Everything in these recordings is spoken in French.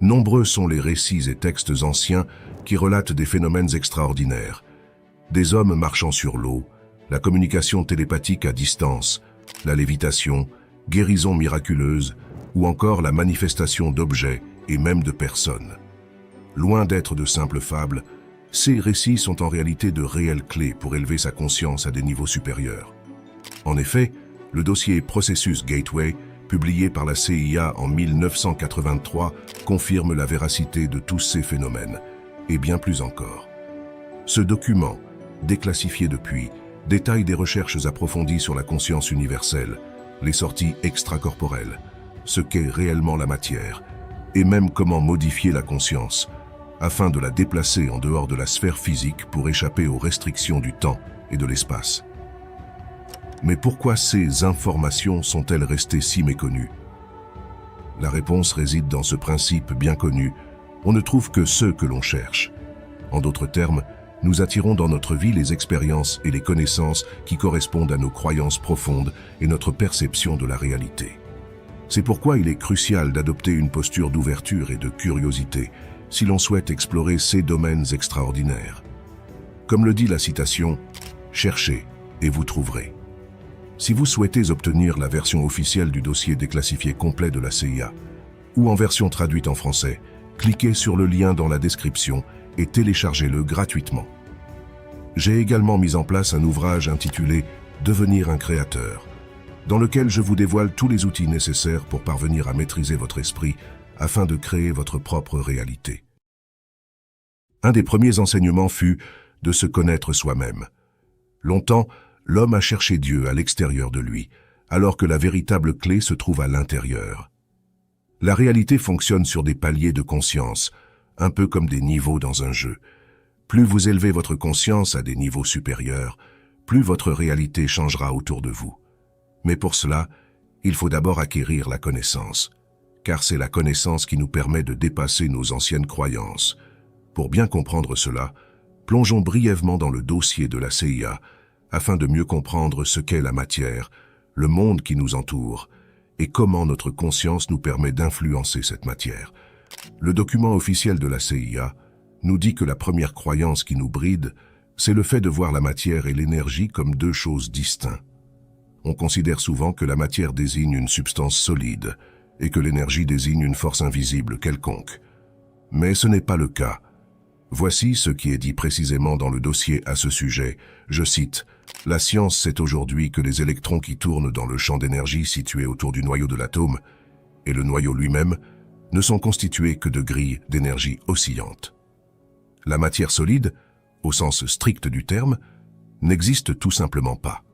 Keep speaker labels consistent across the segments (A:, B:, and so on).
A: Nombreux sont les récits et textes anciens qui relatent des phénomènes extraordinaires. Des hommes marchant sur l'eau, la communication télépathique à distance, la lévitation, guérison miraculeuse ou encore la manifestation d'objets et même de personnes. Loin d'être de simples fables, ces récits sont en réalité de réelles clés pour élever sa conscience à des niveaux supérieurs. En effet, le dossier Processus Gateway, publié par la CIA en 1983, confirme la véracité de tous ces phénomènes, et bien plus encore. Ce document, déclassifié depuis, détaille des recherches approfondies sur la conscience universelle, les sorties extracorporelles, ce qu'est réellement la matière, et même comment modifier la conscience, afin de la déplacer en dehors de la sphère physique pour échapper aux restrictions du temps et de l'espace. Mais pourquoi ces informations sont-elles restées si méconnues? La réponse réside dans ce principe bien connu: on ne trouve que ceux que l'on cherche. En d'autres termes, nous attirons dans notre vie les expériences et les connaissances qui correspondent à nos croyances profondes et notre perception de la réalité. C'est pourquoi il est crucial d'adopter une posture d'ouverture et de curiosité si l'on souhaite explorer ces domaines extraordinaires. Comme le dit la citation, « Cherchez et vous trouverez ». Si vous souhaitez obtenir la version officielle du dossier déclassifié complet de la CIA, ou en version traduite en français, cliquez sur le lien dans la description et téléchargez-le gratuitement. J'ai également mis en place un ouvrage intitulé « Devenir un créateur », dans lequel je vous dévoile tous les outils nécessaires pour parvenir à maîtriser votre esprit afin de créer votre propre réalité. Un des premiers enseignements fut de se connaître soi-même. Longtemps, l'homme a cherché Dieu à l'extérieur de lui, alors que la véritable clé se trouve à l'intérieur. La réalité fonctionne sur des paliers de conscience, un peu comme des niveaux dans un jeu. Plus vous élevez votre conscience à des niveaux supérieurs, plus votre réalité changera autour de vous. Mais pour cela, il faut d'abord acquérir la connaissance, car c'est la connaissance qui nous permet de dépasser nos anciennes croyances. Pour bien comprendre cela, plongeons brièvement dans le dossier de la CIA, afin de mieux comprendre ce qu'est la matière, le monde qui nous entoure, et comment notre conscience nous permet d'influencer cette matière. Le document officiel de la CIA nous dit que la première croyance qui nous bride, c'est le fait de voir la matière et l'énergie comme deux choses distinctes. On considère souvent que la matière désigne une substance solide et que l'énergie désigne une force invisible quelconque. Mais ce n'est pas le cas. Voici ce qui est dit précisément dans le dossier à ce sujet. Je cite, « La science sait aujourd'hui que les électrons qui tournent dans le champ d'énergie situé autour du noyau de l'atome, et le noyau lui-même, ne sont constitués que de grilles d'énergie oscillantes. La matière solide, au sens strict du terme, n'existe tout simplement pas.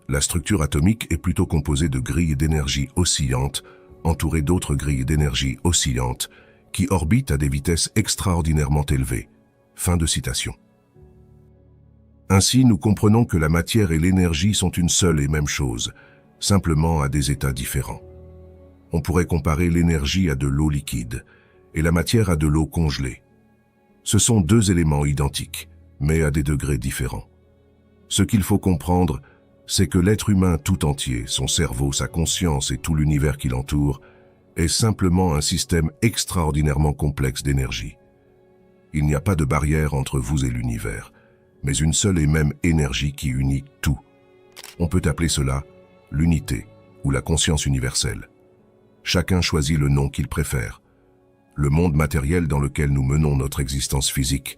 A: La structure atomique est plutôt composée de grilles d'énergie oscillantes, entourées d'autres grilles d'énergie oscillantes, qui orbitent à des vitesses extraordinairement élevées. » Fin de citation. Ainsi, nous comprenons que la matière et l'énergie sont une seule et même chose, simplement à des états différents. On pourrait comparer l'énergie à de l'eau liquide et la matière à de l'eau congelée. Ce sont deux éléments identiques, mais à des degrés différents. Ce qu'il faut comprendre, c'est que l'être humain tout entier, son cerveau, sa conscience et tout l'univers qui l'entoure, est simplement un système extraordinairement complexe d'énergie. Il n'y a pas de barrière entre vous et l'univers, mais une seule et même énergie qui unit tout. On peut appeler cela l'unité ou la conscience universelle. Chacun choisit le nom qu'il préfère. Le monde matériel dans lequel nous menons notre existence physique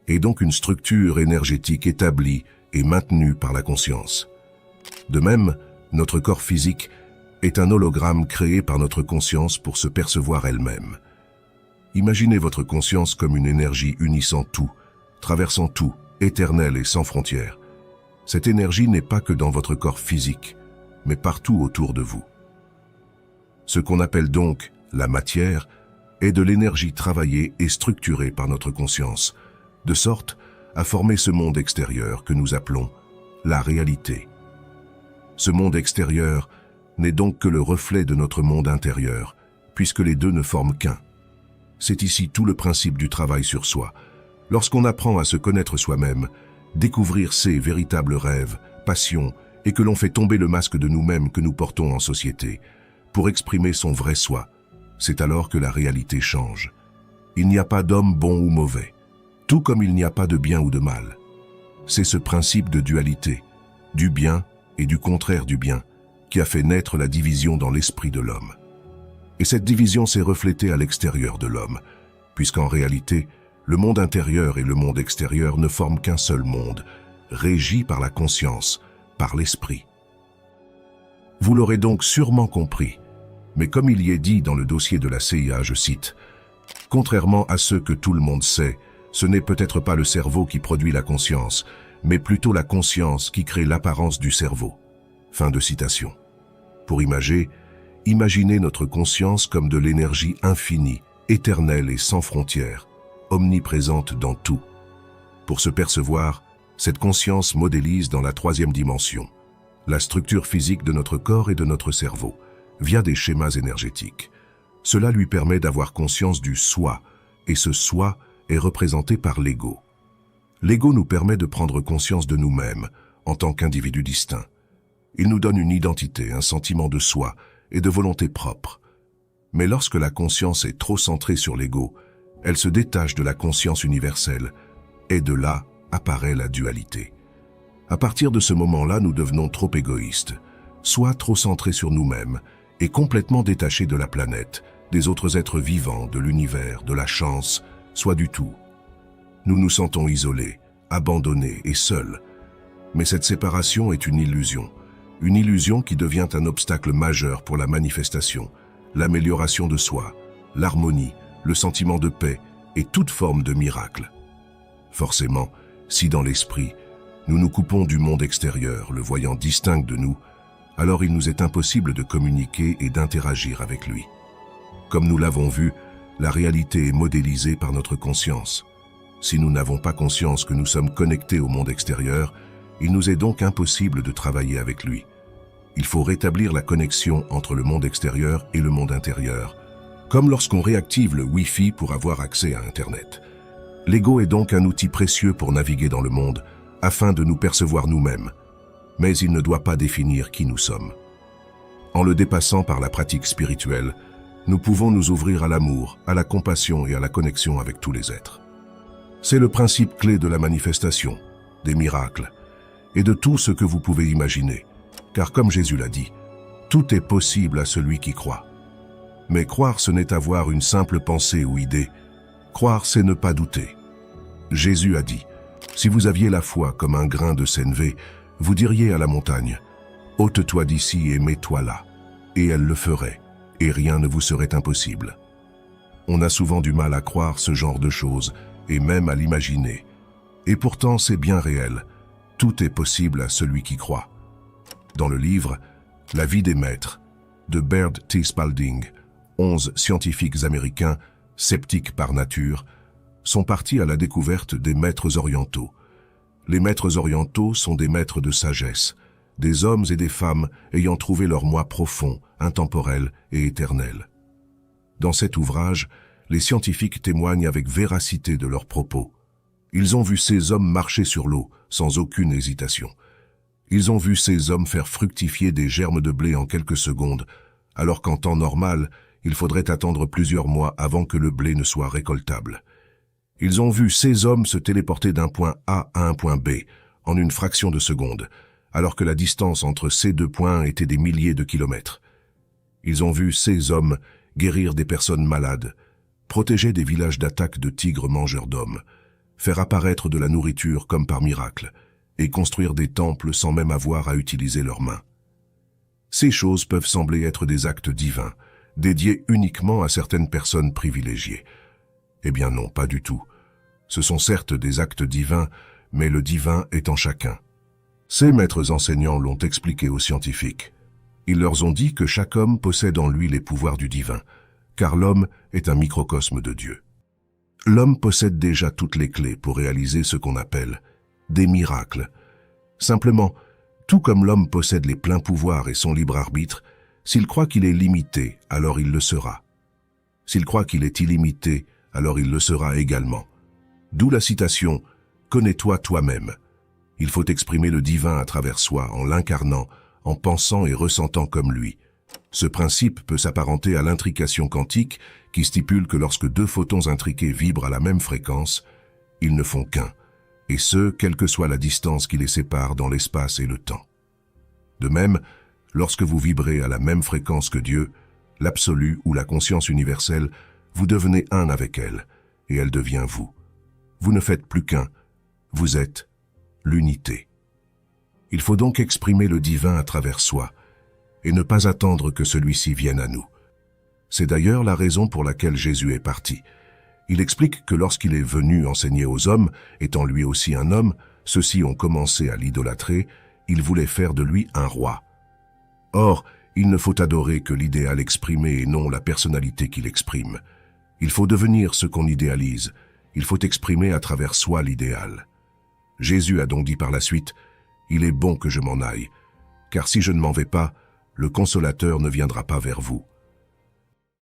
A: est donc une structure énergétique établie et maintenue par la conscience. De même, notre corps physique est un hologramme créé par notre conscience pour se percevoir elle-même. Imaginez votre conscience comme une énergie unissant tout, traversant tout, éternelle et sans frontières. Cette énergie n'est pas que dans votre corps physique, mais partout autour de vous. Ce qu'on appelle donc la matière est de l'énergie travaillée et structurée par notre conscience, de sorte à former ce monde extérieur que nous appelons la réalité. Ce monde extérieur n'est donc que le reflet de notre monde intérieur, puisque les deux ne forment qu'un. C'est ici tout le principe du travail sur soi. Lorsqu'on apprend à se connaître soi-même, découvrir ses véritables rêves, passions, et que l'on fait tomber le masque de nous-mêmes que nous portons en société, pour exprimer son vrai soi, C'est alors que la réalité change. Il n'y a pas d'homme bon ou mauvais, tout comme il n'y a pas de bien ou de mal. C'est ce principe de dualité, du bien et du contraire du bien, qui a fait naître la division dans l'esprit de l'homme. Et cette division s'est reflétée à l'extérieur de l'homme, puisqu'en réalité, le monde intérieur et le monde extérieur ne forment qu'un seul monde, régi par la conscience, par l'esprit. Vous l'aurez donc sûrement compris, mais comme il y est dit dans le dossier de la CIA, je cite, « Contrairement à ce que tout le monde sait, ce n'est peut-être pas le cerveau qui produit la conscience, mais plutôt la conscience qui crée l'apparence du cerveau. » Fin de citation. Pour imaginez notre conscience comme de l'énergie infinie, éternelle et sans frontières, omniprésente dans tout. Pour se percevoir, cette conscience modélise dans la troisième dimension, la structure physique de notre corps et de notre cerveau, via des schémas énergétiques. Cela lui permet d'avoir conscience du soi, et ce soi est représenté par l'ego. L'ego nous permet de prendre conscience de nous-mêmes, en tant qu'individus distincts. Il nous donne une identité, un sentiment de soi et de volonté propre. Mais lorsque la conscience est trop centrée sur l'ego, elle se détache de la conscience universelle, et de là apparaît la dualité. À partir de ce moment-là, nous devenons trop égoïstes, soit trop centrés sur nous-mêmes, et complètement détachés de la planète, des autres êtres vivants, de l'univers, de la chance, soit du tout. Nous nous sentons isolés, abandonnés et seuls. Mais cette séparation est une illusion qui devient un obstacle majeur pour la manifestation, l'amélioration de soi, l'harmonie, le sentiment de paix et toute forme de miracle. Forcément, si dans l'esprit, nous nous coupons du monde extérieur, le voyant distinct de nous, alors il nous est impossible de communiquer et d'interagir avec lui. Comme nous l'avons vu, la réalité est modélisée par notre conscience. Si nous n'avons pas conscience que nous sommes connectés au monde extérieur, il nous est donc impossible de travailler avec lui. Il faut rétablir la connexion entre le monde extérieur et le monde intérieur, comme lorsqu'on réactive le Wi-Fi pour avoir accès à Internet. L'ego est donc un outil précieux pour naviguer dans le monde, afin de nous percevoir nous-mêmes. Mais il ne doit pas définir qui nous sommes. En le dépassant par la pratique spirituelle, nous pouvons nous ouvrir à l'amour, à la compassion et à la connexion avec tous les êtres. C'est le principe clé de la manifestation, des miracles, et de tout ce que vous pouvez imaginer, car comme Jésus l'a dit, tout est possible à celui qui croit. Mais croire, ce n'est avoir une simple pensée ou idée. Croire, c'est ne pas douter. Jésus a dit, « Si vous aviez la foi comme un grain de sénévé, vous diriez à la montagne, « Ôte-toi d'ici et mets-toi là. » Et elle le ferait, et rien ne vous serait impossible. On a souvent du mal à croire ce genre de choses, et même à l'imaginer. Et pourtant, c'est bien réel. Tout est possible à celui qui croit. Dans le livre « La vie des maîtres » de Baird T. Spalding, 11 scientifiques américains, sceptiques par nature, sont partis à la découverte des maîtres orientaux. Les maîtres orientaux sont des maîtres de sagesse, des hommes et des femmes ayant trouvé leur moi profond, intemporel et éternel. Dans cet ouvrage, les scientifiques témoignent avec véracité de leurs propos. Ils ont vu ces hommes marcher sur l'eau, sans aucune hésitation. Ils ont vu ces hommes faire fructifier des germes de blé en quelques secondes, alors qu'en temps normal, il faudrait attendre plusieurs mois avant que le blé ne soit récoltable. Ils ont vu ces hommes se téléporter d'un point A à un point B en une fraction de seconde, alors que la distance entre ces deux points était des milliers de kilomètres. Ils ont vu ces hommes guérir des personnes malades, protéger des villages d'attaques de tigres mangeurs d'hommes, faire apparaître de la nourriture comme par miracle, et construire des temples sans même avoir à utiliser leurs mains. Ces choses peuvent sembler être des actes divins, dédiés uniquement à certaines personnes privilégiées. Eh bien non, pas du tout. Ce sont certes des actes divins, mais le divin est en chacun. Ces maîtres enseignants l'ont expliqué aux scientifiques. Ils leur ont dit que chaque homme possède en lui les pouvoirs du divin, car l'homme est un microcosme de Dieu. L'homme possède déjà toutes les clés pour réaliser ce qu'on appelle des miracles. Simplement, tout comme l'homme possède les pleins pouvoirs et son libre arbitre, s'il croit qu'il est limité, alors il le sera. S'il croit qu'il est illimité, alors il le sera également. D'où la citation « Connais-toi toi-même ». Il faut exprimer le divin à travers soi en l'incarnant, en pensant et ressentant comme lui, Ce principe peut s'apparenter à l'intrication quantique qui stipule que lorsque deux photons intriqués vibrent à la même fréquence, ils ne font qu'un, et ce, quelle que soit la distance qui les sépare dans l'espace et le temps. De même, lorsque vous vibrez à la même fréquence que Dieu, l'absolu ou la conscience universelle, vous devenez un avec elle, et elle devient vous. Vous ne faites plus qu'un, vous êtes l'unité. Il faut donc exprimer le divin à travers soi, et ne pas attendre que celui-ci vienne à nous. C'est d'ailleurs la raison pour laquelle Jésus est parti. Il explique que lorsqu'il est venu enseigner aux hommes, étant lui aussi un homme, ceux-ci ont commencé à l'idolâtrer, il voulait faire de lui un roi. Or, il ne faut adorer que l'idéal exprimé et non la personnalité qu'il exprime. Il faut devenir ce qu'on idéalise, il faut exprimer à travers soi l'idéal. Jésus a donc dit par la suite, « Il est bon que je m'en aille, car si je ne m'en vais pas, le Consolateur ne viendra pas vers vous.